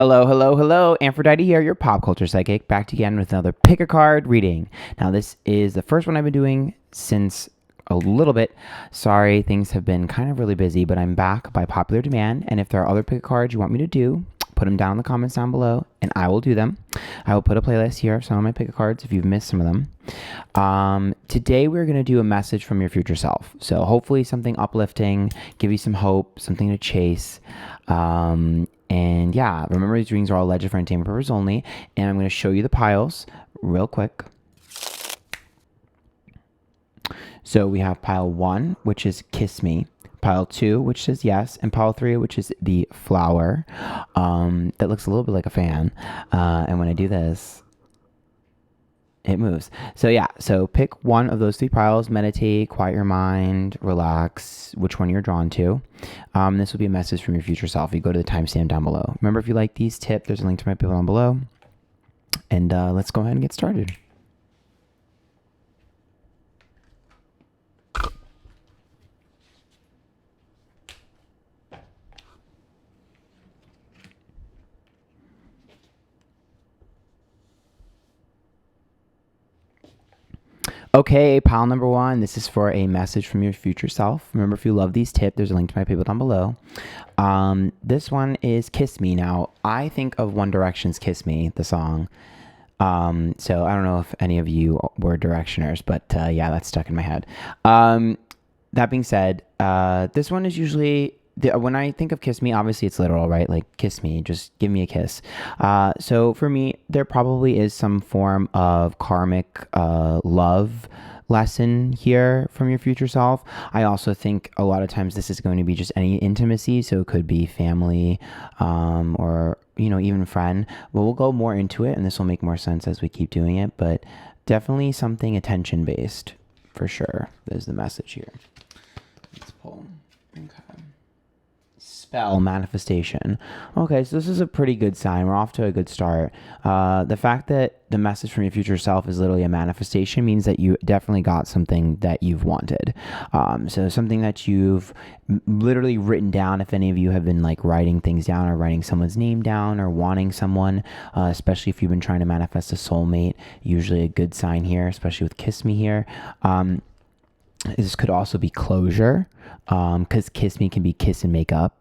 Hello, hello, hello. Antphrodite here, your pop culture psychic, back again with another pick a card reading. Now, this is the first one I've been doing since a little bit. Sorry, things have been kind of really busy, but I'm back by popular demand. And if there are other pick a cards you want me to do, put them down in the comments down below and I will do them. I will put a playlist here of some of my pick a cards if you've missed some of them. Today, we're going to do a message from your future self. So, hopefully, something uplifting, give you some hope, something to chase. And yeah, remember these readings are all alleged for entertainment purposes only. And I'm going to show you the piles real quick. So we have pile 1, which is Kiss Me. Pile 2, which says yes. And pile 3, which is the flower. That looks a little bit like a fan. And when I do this, it moves. So yeah, so pick one of those 3 piles, meditate, quiet your mind, relax, which one you're drawn to. This will be a message from your future self. You go to the timestamp down below. Remember, if you like these tips, there's a link to my people down below. And let's go ahead and get started. Okay, pile number 1. This is for a message from your future self. Remember, if you love these tips, there's a link to my people down below. This one is Kiss Me. Now, I think of One Direction's Kiss Me, the song. So I don't know if any of you were Directioners, but yeah, that's stuck in my head. That being said, this one is usually... when I think of Kiss Me, obviously it's literal, right? Like, kiss me, just give me a kiss. So for me, there probably is some form of karmic love lesson here from your future self. I also think a lot of times this is going to be just any intimacy. So it could be family or, even friend. But we'll go more into it and this will make more sense as we keep doing it. But definitely something attention based for sure. There's the message here. Let's pull. Okay. Spell manifestation. Okay, so this is a pretty good sign. We're off to a good start. The fact that the message from your future self is literally a manifestation means that you definitely got something that you've wanted. So something that you've literally written down. If any of you have been like writing things down or writing someone's name down or wanting someone, especially if you've been trying to manifest a soulmate, usually a good sign here, especially with Kiss Me here. This could also be closure, because Kiss Me can be kiss and make up.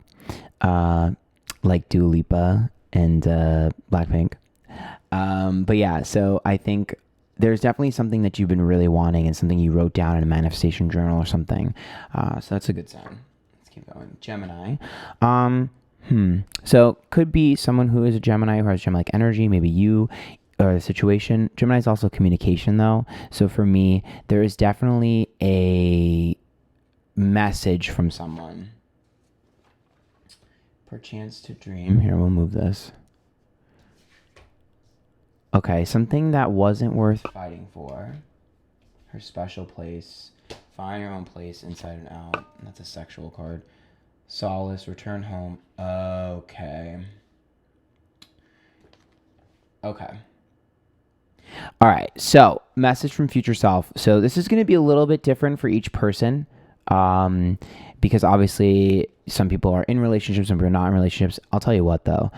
Like Dua Lipa and Blackpink. But yeah, so I think there's definitely something that you've been really wanting and something you wrote down in a manifestation journal or something. So that's a good sign. Let's keep going. Gemini. So could be someone who is a Gemini who has Gemini-like energy, maybe you or the situation. Gemini is also communication though. So for me, there is definitely a message from someone. Perchance to dream. Here, we'll move this. Okay, something that wasn't worth fighting for. Her special place. Find your own place inside and out. That's a sexual card. Solace, return home. Okay. Okay. All right, so message from future self. So this is going to be a little bit different for each person. Because obviously some people are in relationships, some people are not in relationships. I'll tell you what though,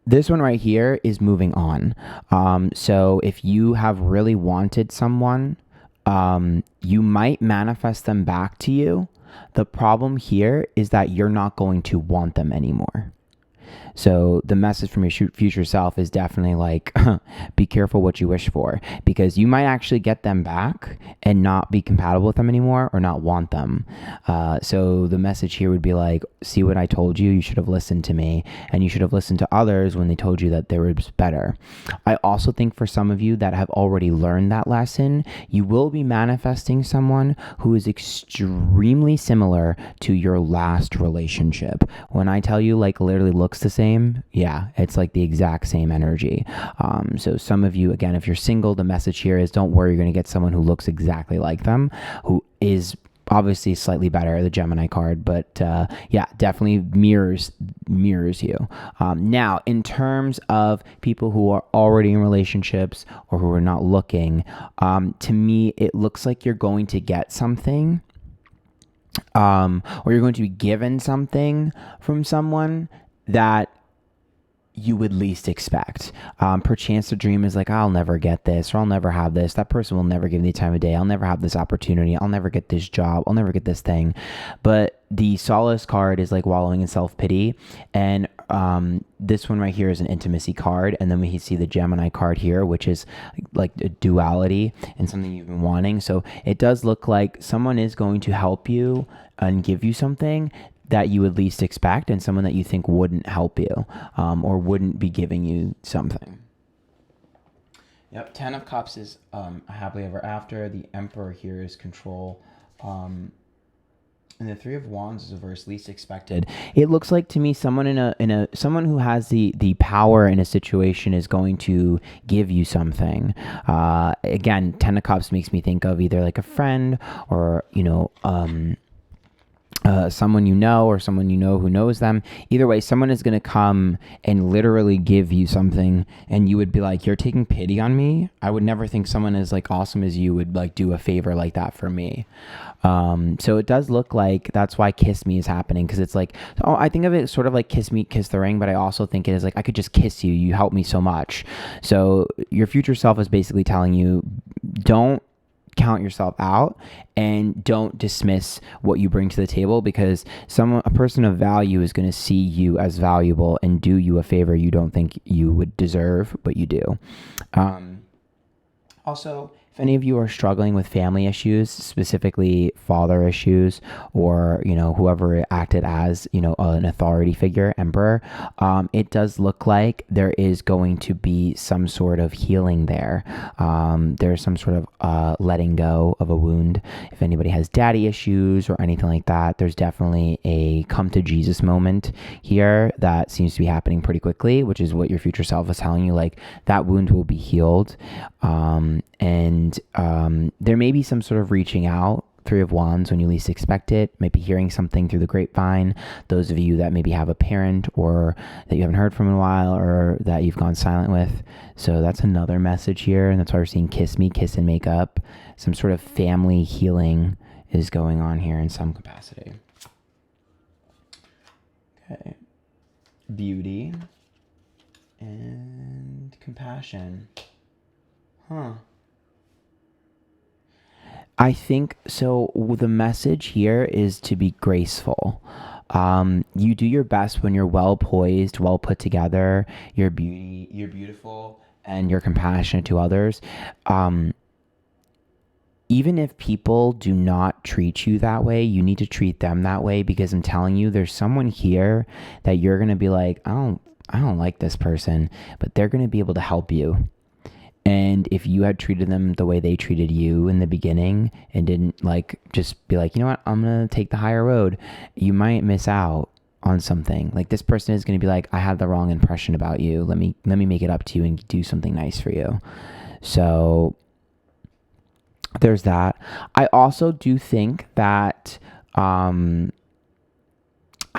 this one right here is moving on. So if you have really wanted someone, you might manifest them back to you. The problem here is that you're not going to want them anymore. So the message from your future self is definitely like, be careful what you wish for, because you might actually get them back and not be compatible with them anymore or not want them. So the message here would be like, see what I told you? You should have listened to me, and you should have listened to others when they told you that there was better. I also think for some of you that have already learned that lesson, you will be manifesting someone who is extremely similar to your last relationship. When I tell you like literally looks the same, yeah, it's like the exact same energy. So some of you, again, if you're single, the message here is don't worry, you're going to get someone who looks exactly like them, who is obviously slightly better, the Gemini card, but yeah, definitely mirrors you. Now, in terms of people who are already in relationships or who are not looking, to me, it looks like you're going to get something, or you're going to be given something from someone that you would least expect. Perchance the dream is like, I'll never get this, or I'll never have this. That person will never give me the time of day. I'll never have this opportunity. I'll never get this job. I'll never get this thing. But the solace card is like wallowing in self-pity. And this one right here is an intimacy card. And then we see the Gemini card here, which is like a duality and something you've been wanting. So it does look like someone is going to help you and give you something that you would least expect, and someone that you think wouldn't help you or wouldn't be giving you something. Yep, 10 of Cups is happily ever after. The Emperor here is control. And the 3 of Wands is reverse, least expected. It looks like to me someone someone who has the power in a situation is going to give you something. Again, 10 of Cups makes me think of either like a friend or someone you know or someone you know who knows them. Either way, someone is going to come and literally give you something, and you would be like, you're taking pity on me? I would never think someone as like awesome as you would like do a favor like that for me. So it does look like that's why Kiss Me is happening, because it's like, oh, I think of it sort of like kiss me, kiss the ring, but I also think it is like, I could just kiss you. You help me so much. So your future self is basically telling you, don't count yourself out and don't dismiss what you bring to the table, because a person of value is going to see you as valuable and do you a favor you don't think you would deserve, but you do. Also, if any of you are struggling with family issues, specifically father issues, or, whoever acted as, an authority figure, emperor, it does look like there is going to be some sort of healing there. There's some sort of letting go of a wound. If anybody has daddy issues or anything like that, there's definitely a come to Jesus moment here that seems to be happening pretty quickly, which is what your future self is telling you, like that wound will be healed. And there may be some sort of reaching out, 3 of Wands, when you least expect it. Might be hearing something through the grapevine. Those of you that maybe have a parent or that you haven't heard from in a while, or that you've gone silent with. So that's another message here. And that's why we're seeing kiss me, kiss and make up. Some sort of family healing is going on here in some capacity. Okay. Beauty and compassion. I think so. The message here is to be graceful. You do your best when you're well poised, well put together. You're beautiful, and you're compassionate to others. Even if people do not treat you that way, you need to treat them that way, because I'm telling you, there's someone here that you're gonna be like, I don't like this person, but they're gonna be able to help you. And if you had treated them the way they treated you in the beginning and didn't like just be like, you know what, I'm going to take the higher road, you might miss out on something. Like this person is going to be like, I had the wrong impression about you. Let me make it up to you and do something nice for you. So there's that. I also do think that I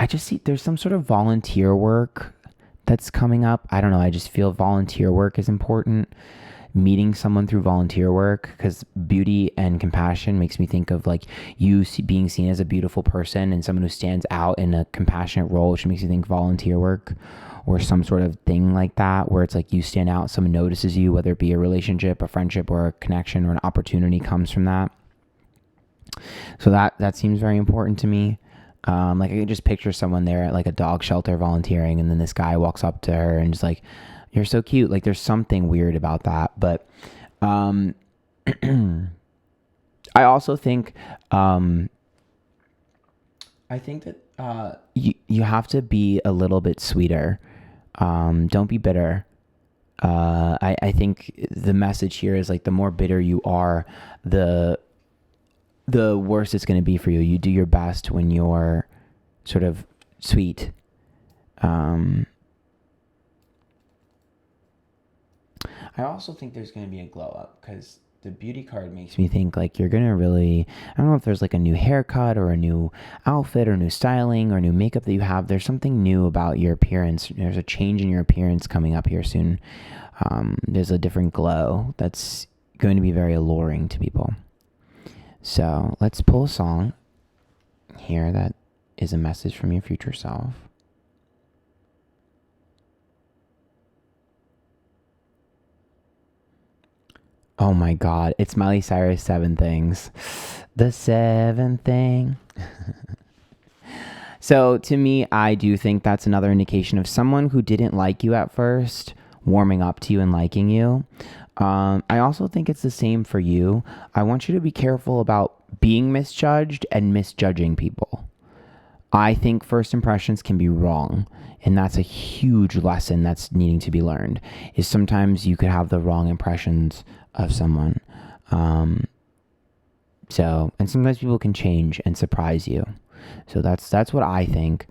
just see there's some sort of volunteer work that's coming up. I don't know. I just feel volunteer work is important. Meeting someone through volunteer work, because beauty and compassion makes me think of like you being seen as a beautiful person and someone who stands out in a compassionate role, which makes me think volunteer work or some sort of thing like that, where it's like you stand out, someone notices you, whether it be a relationship, a friendship, or a connection, or an opportunity comes from that. So that seems very important to me. Like I can just picture someone there at like a dog shelter volunteering, and then this guy walks up to her and just like, you're so cute. Like there's something weird about that. But I also think that you have to be a little bit sweeter. Don't be bitter. I think the message here is like the more bitter you are, the worse it's going to be for you. You do your best when you're sort of sweet. I also think there's going to be a glow up, because the beauty card makes me think like you're going to really, I don't know if there's like a new haircut or a new outfit or new styling or new makeup that you have. There's something new about your appearance. There's a change in your appearance coming up here soon. There's a different glow that's going to be very alluring to people. So let's pull a song here that is a message from your future self. Oh my God. It's Miley Cyrus, Seven Things. The seventh thing. So to me, I do think that's another indication of someone who didn't like you at first, warming up to you and liking you. I also think it's the same for you. I want you to be careful about being misjudged and misjudging people. I think first impressions can be wrong, and that's a huge lesson that's needing to be learned. Is sometimes you could have the wrong impressions of someone. And sometimes people can change and surprise you. So that's what I think,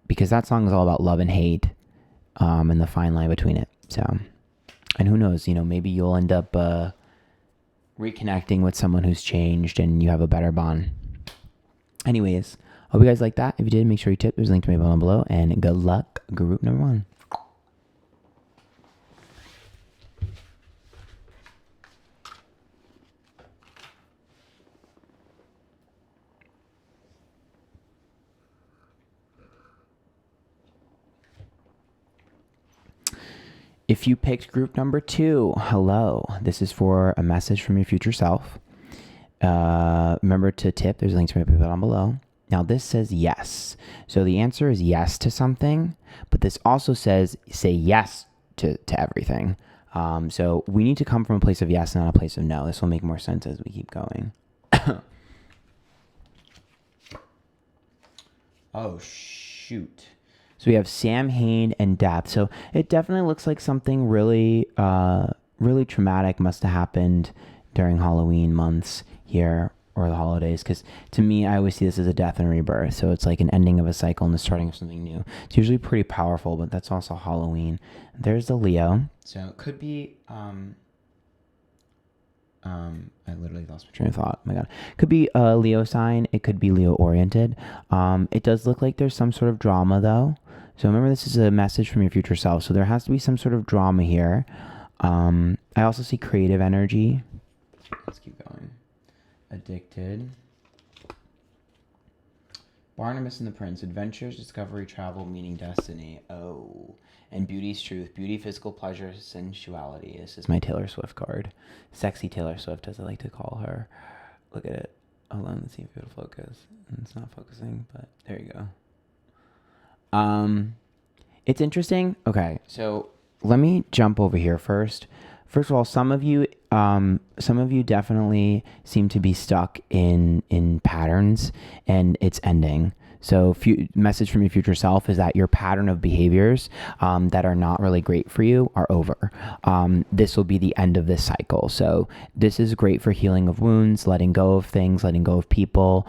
because that song is all about love and hate, and the fine line between it. So, and who knows, maybe you'll end up reconnecting with someone who's changed and you have a better bond. Anyways, hope you guys like that. If you did, make sure you tip. There's a link to my down below. And good luck, group number 1. If you picked group number 2, hello. This is for a message from your future self. Remember to tip. There's a link to my PayPal down below. Now this says yes. So the answer is yes to something, but this also says say yes to everything. So we need to come from a place of yes, not a place of no. This will make more sense as we keep going. Oh, shoot. So we have Samhain and death. So it definitely looks like something really, really traumatic must have happened during Halloween months here, or the holidays. Because to me, I always see this as a death and rebirth. So it's like an ending of a cycle and the starting of something new. It's usually pretty powerful, but that's also Halloween. There's the Leo. So it could be, I literally lost my train of thought. Oh my God. Could be a Leo sign. It could be Leo oriented. It does look like there's some sort of drama though. So remember, this is a message from your future self. So there has to be some sort of drama here. I also see creative energy. Let's keep going. Addicted. Barnabas and the Prince. Adventures, discovery, travel, meaning, destiny. Oh. And beauty's truth. Beauty, physical pleasure, sensuality. This is my Taylor Swift card. Sexy Taylor Swift, as I like to call her. Look at it. Hold on, let's see if it'll focus. It's not focusing, but there you go. It's interesting. Okay, so let me jump over here first. First of all, some of you definitely seem to be stuck in patterns, and it's ending. So message from your future self is that your pattern of behaviors that are not really great for you are over. This will be the end of this cycle. So this is great for healing of wounds, letting go of things, letting go of people.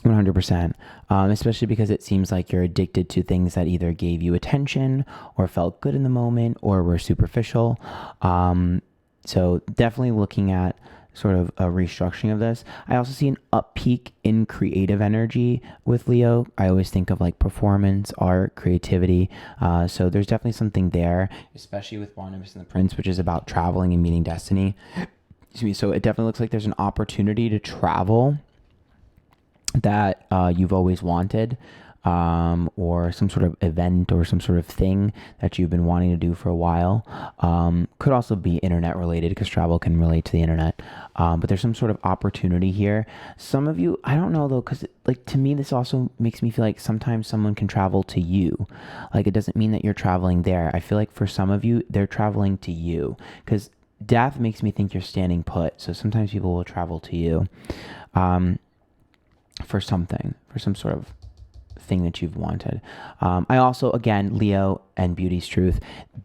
100%, especially because it seems like you're addicted to things that either gave you attention or felt good in the moment or were superficial. So definitely looking at sort of a restructuring of this. I also see an up peak in creative energy with Leo. I always think of like performance, art, creativity. So there's definitely something there, especially with Barnabas and the Prince, which is about traveling and meeting destiny. Excuse me. So it definitely looks like there's an opportunity to travel that you've always wanted, or some sort of event or some sort of thing that you've been wanting to do for a while. Could also be internet related, because travel can relate to the internet. But there's some sort of opportunity here. Some of you, I don't know though, because like to me, this also makes me feel like sometimes someone can travel to you. Like it doesn't mean that you're traveling there. I feel like for some of you, they're traveling to you, because death makes me think you're standing put. So sometimes people will travel to you. For something, for some sort of thing that you've wanted. I also, again, Leo and beauty's truth,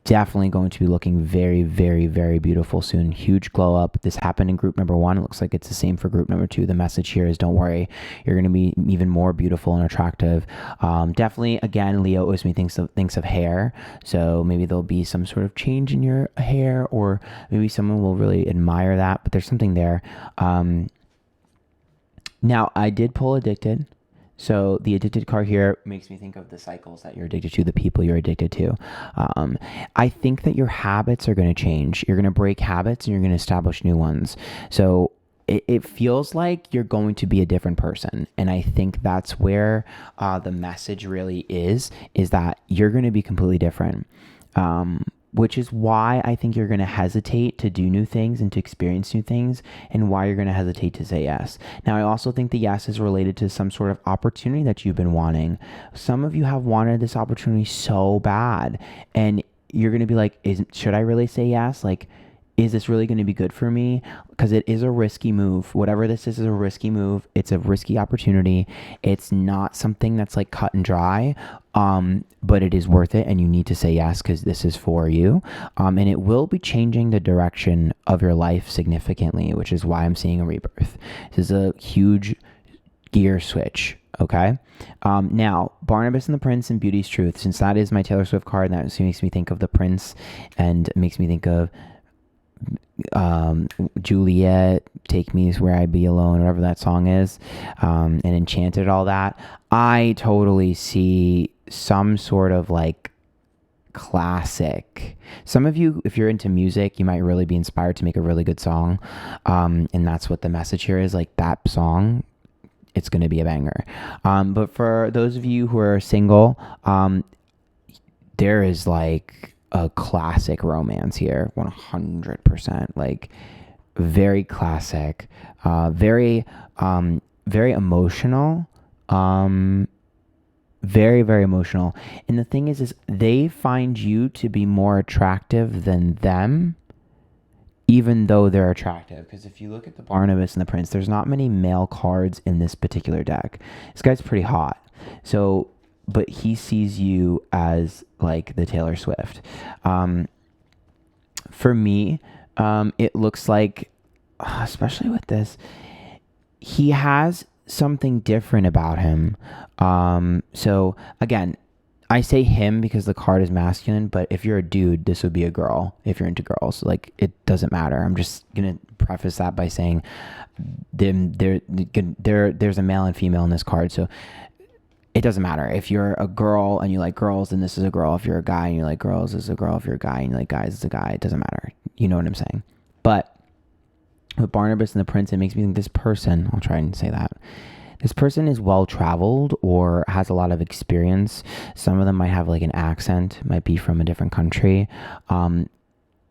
definitely going to be looking very, very, very beautiful soon. Huge glow up. This happened in group number 1. It looks like it's the same for group number 2. The message here is don't worry, you're going to be even more beautiful and attractive. Definitely, again, Leo always thinks of hair. So maybe there'll be some sort of change in your hair, or maybe someone will really admire that, but there's something there. Now, I did pull addicted. So the addicted card here makes me think of the cycles that you're addicted to, the people you're addicted to. I think that your habits are going to change. You're going to break habits and you're going to establish new ones. So it feels like you're going to be a different person. And I think that's where the message really is that you're going to be completely different. which is why I think you're going to hesitate to do new things and to experience new things, and why you're going to hesitate to say yes. Now, I also think the yes is related to some sort of opportunity that you've been wanting. Some of you have wanted this opportunity so bad, and you're going to be like, should I really say yes? Like, is this really going to be good for me? Because it is a risky move. Whatever this is a risky move. It's a risky opportunity. It's not something that's like cut and dry, but it is worth it, and you need to say yes because this is for you. And it will be changing the direction of your life significantly, which is why I'm seeing a rebirth. This is a huge gear switch. Okay. Now, Barnabas and the Prince and Beauty's Truth, since that is my Taylor Swift card, and that makes me think of the Prince and makes me think of Juliet, Take Me Where I Be Alone, whatever that song is, and Enchanted, all that. I totally see some sort of like classic. Some of you, if you're into music, you might really be inspired to make a really good song, and that's what the message here is. Like, that song, it's going to be a banger. But for those of you who are single, there is like a classic romance here, 100%. Like, very classic, very emotional, very, very emotional. And the thing is they find you to be more attractive than them, even though they're attractive. Because if you look at the Barnabas and the Prince, there's not many male cards in this particular deck. This guy's pretty hot. So, but he sees you as like the Taylor Swift. For me, it looks like, especially with this, he has something different about him. So again, I say him because the card is masculine, but if you're a dude, this would be a girl. If you're into girls, like, it doesn't matter. I'm just gonna preface that by saying there's a male and female in this card, so it doesn't matter. If you're a girl and you like girls, then this is a girl. If you're a guy and you like girls, this is a girl. If you're a guy and you like guys, it's a guy. It doesn't matter. You know what I'm saying? But with Barnabas and the Prince, it makes me think this person, I'll try and say that, this person is well-traveled or has a lot of experience. Some of them might have like an accent, might be from a different country.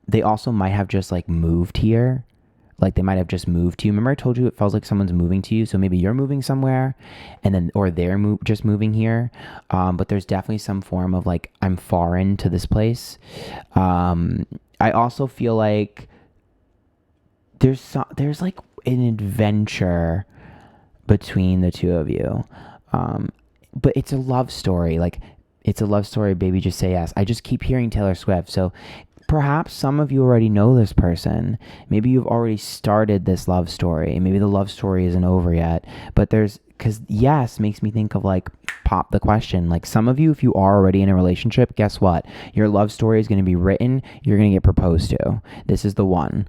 They also might have just like moved here. Like, they might have just moved to you. Remember I told you it feels like someone's moving to you? So maybe you're moving somewhere and then, or they're just moving here. But there's definitely some form of like, I'm foreign to this place. I also feel like there's like an adventure between the two of you. But it's a love story. Like, it's a love story, baby, just say yes. I just keep hearing Taylor Swift. So perhaps some of you already know this person. Maybe you've already started this love story. Maybe the love story isn't over yet. But because yes makes me think of like, pop the question. Like, some of you, if you are already in a relationship, guess what? Your love story is going to be written. You're going to get proposed to. This is the one.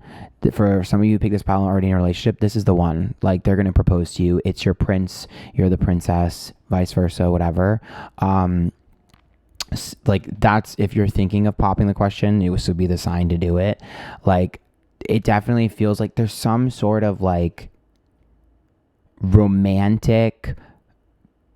For some of you who pick this pile already in a relationship, this is the one. Like, they're going to propose to you. It's your prince. You're the princess, vice versa, whatever. Like, that's, if you're thinking of popping the question, it would be the sign to do it. Like, it definitely feels like there's some sort of like romantic,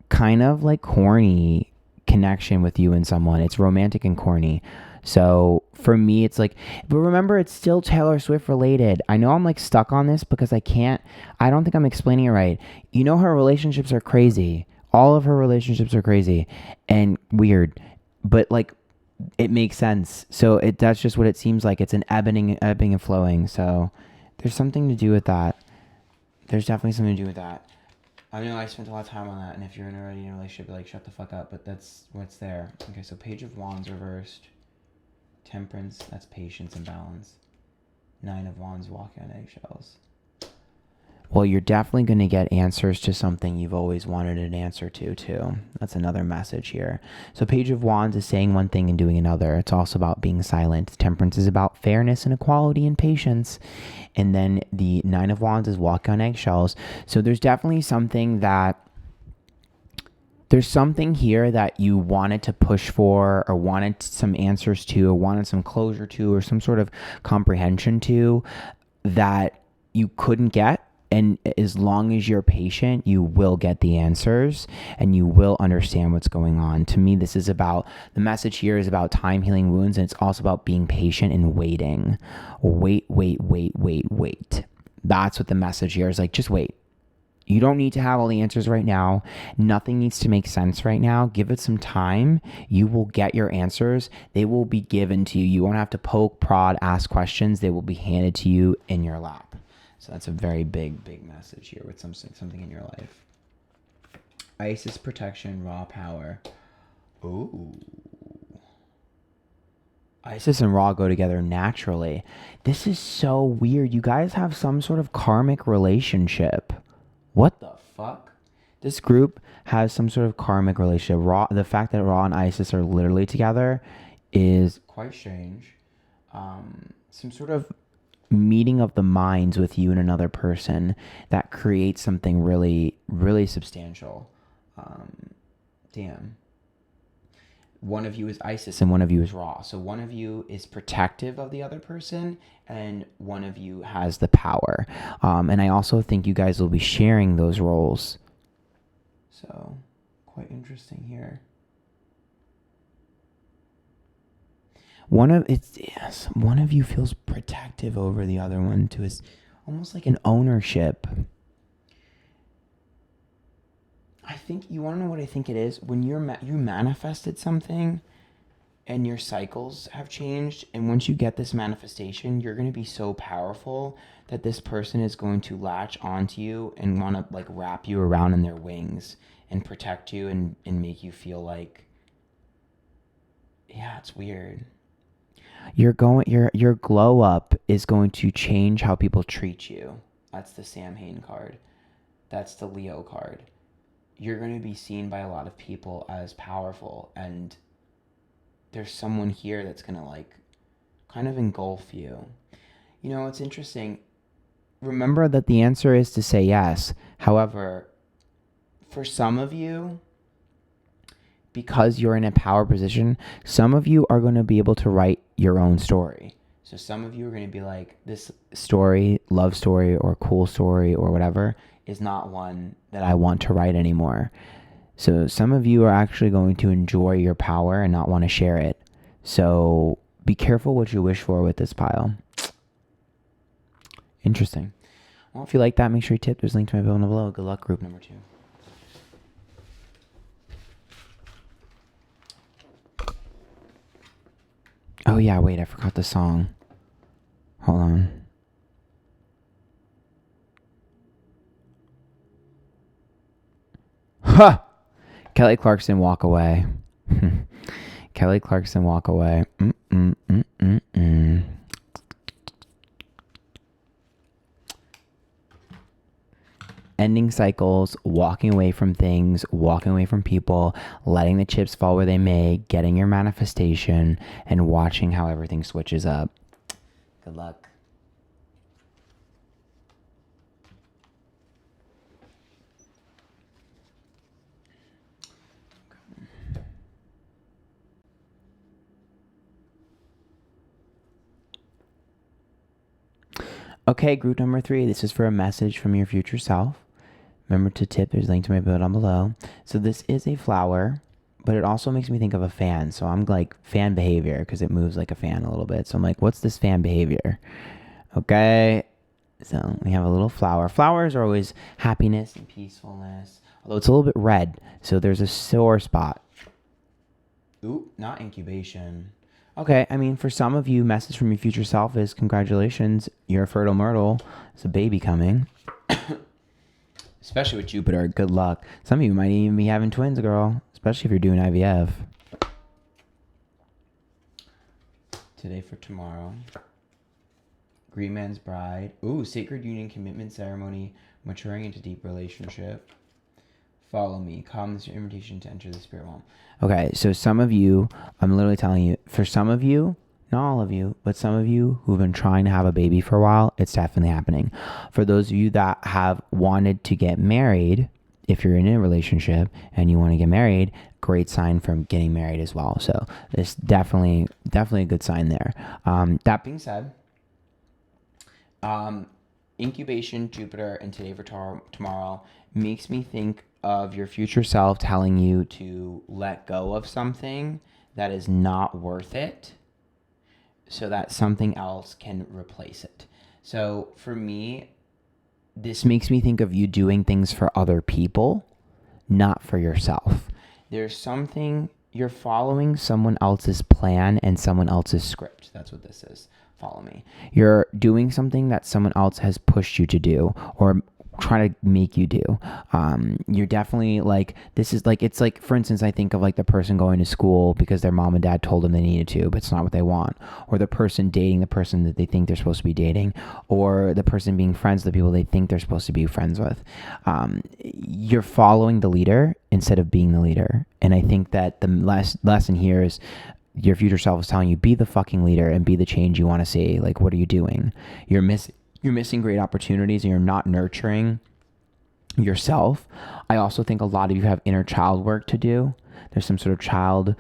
kind of like corny connection with you and someone. It's romantic and corny. So for me, it's like, but remember, it's still Taylor Swift related. I know I'm like stuck on this because I don't think I'm explaining it right. You know, her relationships are crazy. All of her relationships are crazy and weird. But like, it makes sense. So that's just what it seems like. It's an ebbing and flowing. So there's something to do with that. There's definitely something to do with that. I know I spent a lot of time on that. And if you're already in a relationship, you're like, shut the fuck up. But that's what's there. Okay, so Page of Wands reversed. Temperance, that's patience and balance. 9 of Wands, walking on eggshells. Well, you're definitely going to get answers to something you've always wanted an answer to, too. That's another message here. So Page of Wands is saying one thing and doing another. It's also about being silent. Temperance is about fairness and equality and patience. And then the 9 of Wands is walking on eggshells. So there's definitely something there's something here that you wanted to push for, or wanted some answers to, or wanted some closure to, or some sort of comprehension to, that you couldn't get. and as long as you're patient, you will get the answers and you will understand what's going on. To me, this is about, the message here is about time healing wounds, and it's also about being patient and waiting. Wait. That's what the message here is, like, just wait. You don't need to have all the answers right now. Nothing needs to make sense right now. Give it some time. You will get your answers. They will be given to you. You won't have to poke, prod, ask questions. They will be handed to you in your lap. So that's a very big message here with something in your life. Isis protection, raw power. Ooh. Isis and Ra go together naturally. This is so weird. You guys have some sort of karmic relationship. What the fuck? This group has some sort of karmic relationship. The fact that Ra and Isis are literally together is quite strange. Some sort of meeting of the minds with you and another person that creates something really, really substantial. Damn. One of you is Isis and one of you is Ra. So one of you is protective of the other person and one of you has the power. And I also think you guys will be sharing those roles. So quite interesting here. One of you feels protective over the other one too. It's almost like an ownership. I think, you want to know what I think it is? When you manifested something and your cycles have changed, and once you get this manifestation, you're going to be so powerful that this person is going to latch onto you and want to, like, wrap you around in their wings and protect you and make you feel like, yeah, it's weird. Your glow up is going to change how people treat you. That's the Samhain card. That's the Leo card. You're going to be seen by a lot of people as powerful, and there's someone here that's going to, like, kind of engulf you. You know, it's interesting. Remember that the answer is to say yes. However, for some of you, because you're in a power position, some of you are going to be able to write your own story. So some of you are going to be like, this story, love story or cool story or whatever, is not one that I want to write anymore. So some of you are actually going to enjoy your power and not want to share it. So be careful what you wish for with this pile. Interesting. Well, if you like that, make sure you tip. There's a link to my bio below. Good luck, group number 2. Oh yeah, wait, I forgot the song. Hold on. Ha! Kelly Clarkson, Walk Away. Kelly Clarkson, Walk Away. Ending cycles, walking away from things, walking away from people, letting the chips fall where they may, getting your manifestation, and watching how everything switches up. Good luck. Okay, group number 3. This is for a message from your future self. Remember to tip. There's a link to my bio down below. So this is a flower, but it also makes me think of a fan. So I'm like, fan behavior, because it moves like a fan a little bit. So I'm like, what's this fan behavior? Okay. So we have a little flower. Flowers are always happiness and peacefulness, although it's a little bit red. So there's a sore spot. Ooh, not incubation. Okay, I mean, for some of you, message from your future self is, congratulations, you're a fertile myrtle. There's a baby coming. Especially with Jupiter, good luck. Some of you might even be having twins, girl. Especially if you're doing IVF. Today for tomorrow. Green Man's Bride. Ooh, Sacred Union Commitment Ceremony. Maturing into deep relationship. Follow me. Come, this is your invitation to enter the spirit realm. Okay, so some of you, I'm literally telling you, for some of you, not all of you, but some of you who've been trying to have a baby for a while, it's definitely happening. For those of you that have wanted to get married, if you're in a relationship and you want to get married, great sign from getting married as well. So it's definitely a good sign there. That being said, incubation, Jupiter, and today for tomorrow makes me think of your future self telling you to let go of something that is not worth it so that something else can replace it. So for me, this makes me think of you doing things for other people, not for yourself. There's something, you're following someone else's plan and someone else's script. That's what this is. Follow me. You're doing something that someone else has pushed you to do or trying to make you do. You're definitely like, this is like, it's like, for instance, I think of like the person going to school because their mom and dad told them they needed to, but it's not what they want. Or the person dating the person that they think they're supposed to be dating, or the person being friends with the people they think they're supposed to be friends with. You're following the leader instead of being the leader. And I think that the lesson here is your future self is telling you, be the fucking leader and be the change you want to see. Like, what are you doing? You're missing great opportunities and you're not nurturing yourself. I also think a lot of you have inner child work to do. There's some sort of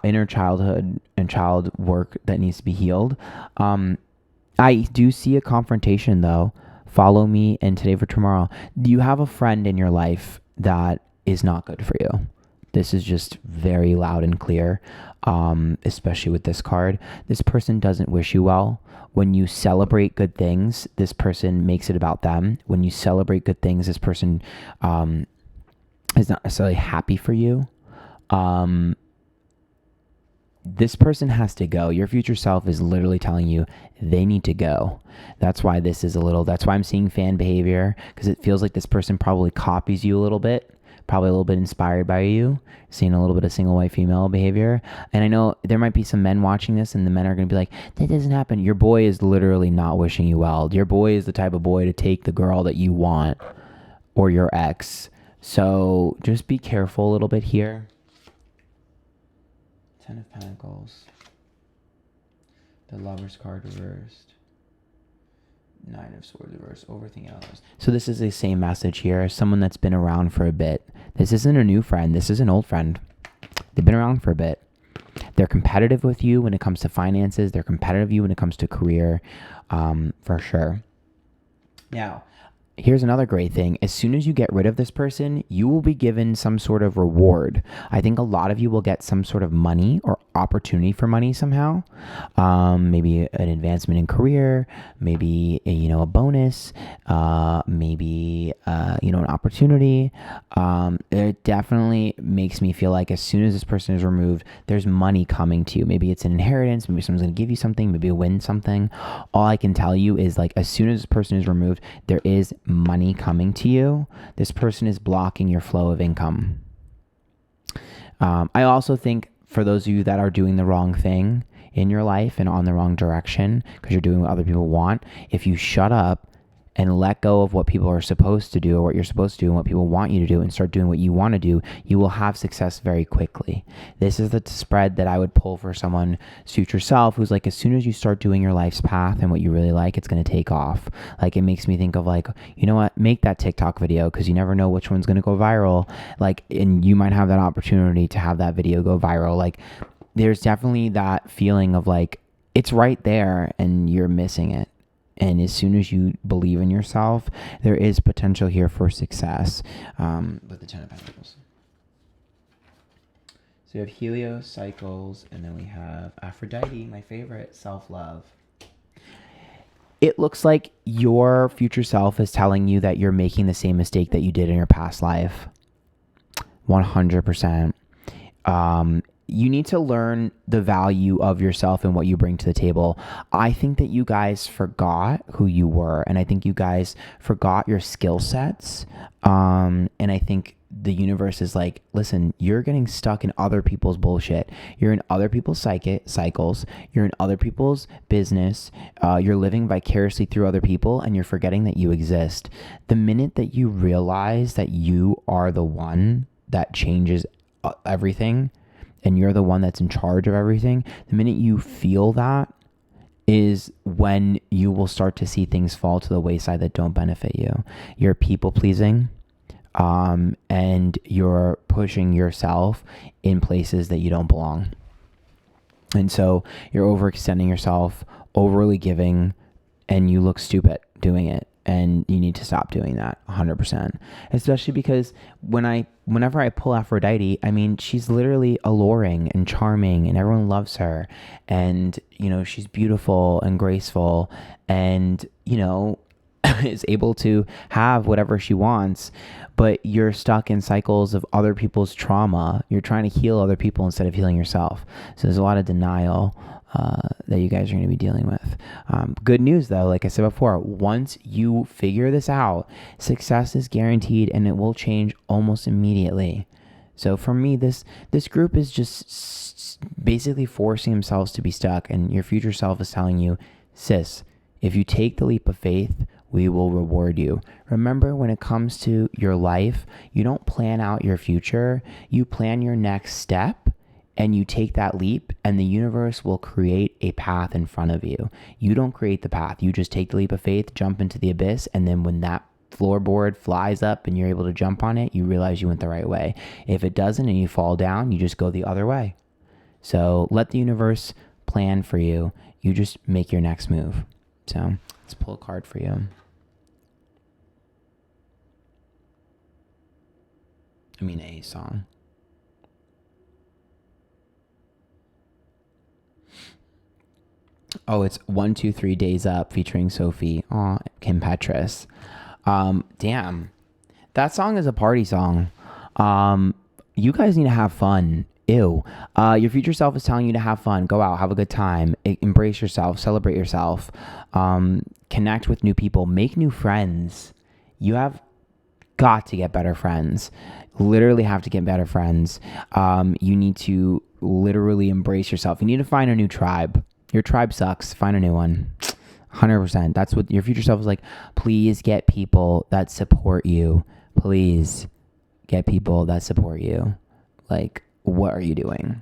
inner childhood and child work that needs to be healed. I do see a confrontation though. Follow me and today for tomorrow. Do you have a friend in your life that is not good for you? This is just very loud and clear, especially with this card. This person doesn't wish you well. When you celebrate good things, this person makes it about them. When you celebrate good things, this person is not necessarily happy for you. This person has to go. Your future self is literally telling you they need to go. That's why that's why I'm seeing fan behavior, because it feels like this person probably copies you a little bit. Probably a little bit inspired by you, seeing a little bit of single white female behavior. And I know there might be some men watching this and the men are going to be like, that doesn't happen. Your boy is literally not wishing you well. Your boy is the type of boy to take the girl that you want or your ex. So just be careful a little bit here. 10 of Pentacles. The Lover's card reversed. 9 of Swords reversed. Overthinking others. So this is the same message here. Someone that's been around for a bit. This isn't a new friend. This is an old friend. They've been around for a bit. They're competitive with you when it comes to finances. They're competitive with you when it comes to career, for sure. Now, here's another great thing. As soon as you get rid of this person, you will be given some sort of reward. I think a lot of you will get some sort of money or opportunity for money somehow. Maybe an advancement in career, maybe a bonus, maybe an opportunity. It definitely makes me feel like as soon as this person is removed, there's money coming to you. Maybe it's an inheritance, maybe someone's going to give you something, maybe you win something. All I can tell you is like as soon as this person is removed, there is money coming to you. This person is blocking your flow of income. I also think for those of you that are doing the wrong thing in your life and on the wrong direction because you're doing what other people want, if you shut up and let go of what people are supposed to do or what you're supposed to do and what people want you to do and start doing what you want to do, you will have success very quickly. This is the spread that I would pull for someone's future self who's like, as soon as you start doing your life's path and what you really like, it's going to take off. Like, it makes me think of like, you know what, make that TikTok video because you never know which one's going to go viral. Like, and you might have that opportunity to have that video go viral. Like, there's definitely that feeling of like, it's right there and you're missing it. And as soon as you believe in yourself, there is potential here for success with the 10 of Pentacles. So we have Helios, Cycles, and then we have Aphrodite, my favorite, self-love. It looks like your future self is telling you that you're making the same mistake that you did in your past life. 100%. You need to learn the value of yourself and what you bring to the table. I think that you guys forgot who you were, and I think you guys forgot your skill sets. And I think the universe is like, listen, you're getting stuck in other people's bullshit. You're in other people's cycles. You're in other people's business. You're living vicariously through other people, and you're forgetting that you exist. The minute that you realize that you are the one that changes everything, and you're the one that's in charge of everything, the minute you feel that is when you will start to see things fall to the wayside that don't benefit you. You're people pleasing, and you're pushing yourself in places that you don't belong. And so you're overextending yourself, overly giving, and you look stupid doing it. And you need to stop doing that 100%. Especially because whenever I pull Aphrodite, I mean, she's literally alluring and charming and everyone loves her. And, you know, she's beautiful and graceful and, you know, is able to have whatever she wants. But you're stuck in cycles of other people's trauma. You're trying to heal other people instead of healing yourself. So there's a lot of denial that you guys are going to be dealing with. Good news though, like I said before, once you figure this out, success is guaranteed and it will change almost immediately. So for me, this group is just basically forcing themselves to be stuck, and your future self is telling you, sis, if you take the leap of faith, we will reward you. Remember, when it comes to your life, you don't plan out your future, you plan your next step. And you take that leap and the universe will create a path in front of you. You don't create the path. You just take the leap of faith, jump into the abyss. And then when that floorboard flies up and you're able to jump on it, you realize you went the right way. If it doesn't and you fall down, you just go the other way. So let the universe plan for you. You just make your next move. So let's pull a card for you. I mean, a song. Oh, it's 1, 2, 3 Days Up featuring Sophie. Aw, Kim Petras. Damn. That song is a party song. You guys need to have fun. Ew. Your future self is telling you to have fun. Go out, have a good time. Embrace yourself, celebrate yourself. Connect with new people, make new friends. You have got to get better friends. Literally have to get better friends. You need to literally embrace yourself. You need to find a new tribe. Your tribe sucks. Find a new one. 100%. That's what your future self is like. Please get people that support you. Please get people that support you. Like, what are you doing?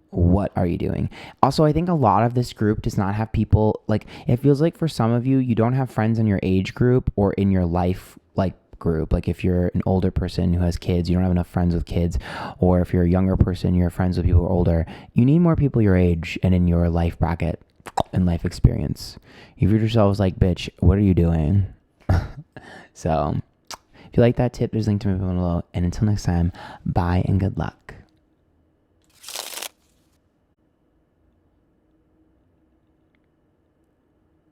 What are you doing? Also, I think a lot of this group does not have people, like, it feels like for some of you, you don't have friends in your age group or in your life, like, group. Like if you're an older person who has kids, you don't have enough friends with kids, or if you're a younger person, you're friends with people who are older. You need more people your age and in your life bracket and life experience. Your future self is like, bitch, what are you doing? So if you like that tip, there's a link to my below. And until next time, bye and good luck.